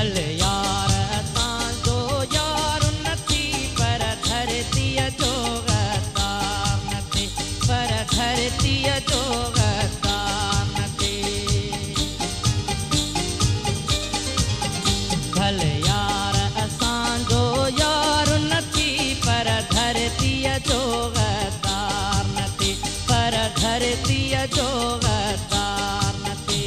भले यार असांजो यार नथी पर धरतीअ जो गद्दार नथे पर धरतीअ जो गद्दार नथे भले यार असांजो यार नथी पर धरतीअ जो गद्दार नथे पर धरतीअ जो गद्दार नथे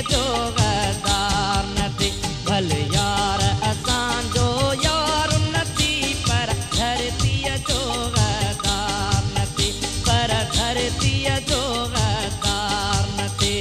जो गद्दार नथे भले यार असांजो यार नथी पर धरतीअ जो गद्दार नथे पर धरतीअ जो गद्दार नथे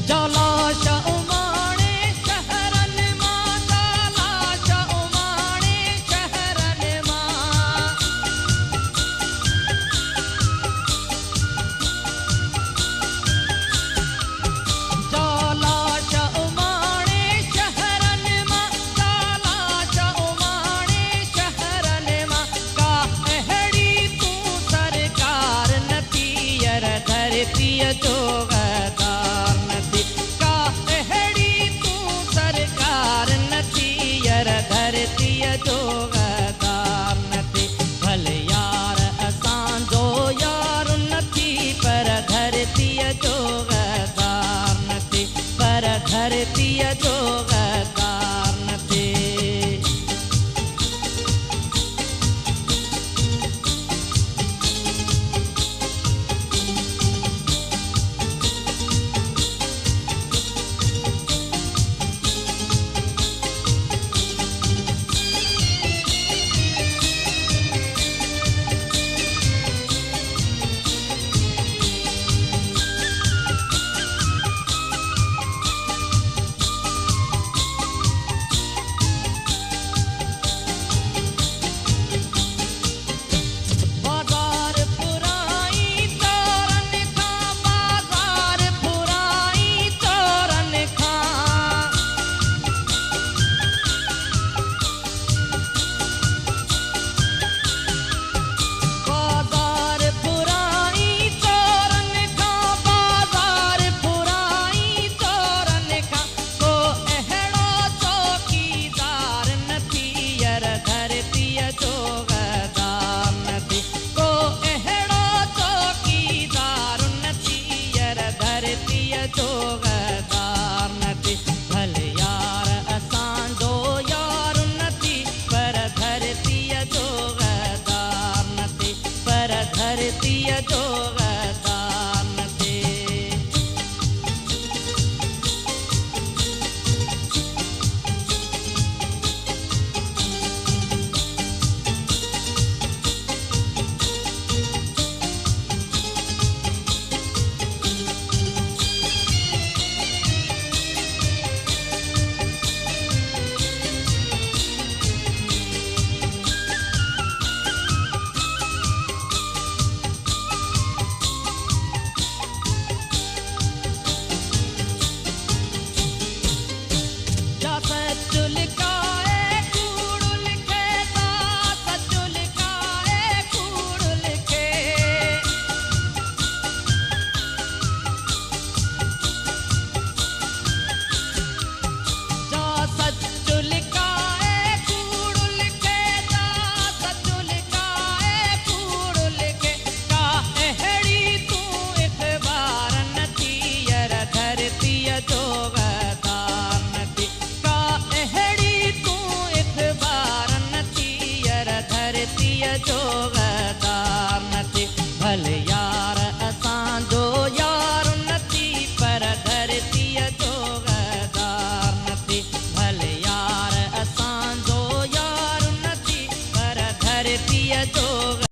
लाश उमाणे शहरन मां लाश उमाणे शहरन मां लाश उमाणे शहरन मां लाश उमाणे शहरन मां का अहिड़ी तूं सरकार नथी यर धरतीअ जो गद्दार नथी धरतीअ जो गद्दार नथे भले यार असांजो यार नथी पर धरतीअ जो गद्दार नथे पर धरतीअ जो गद्दार नथे भले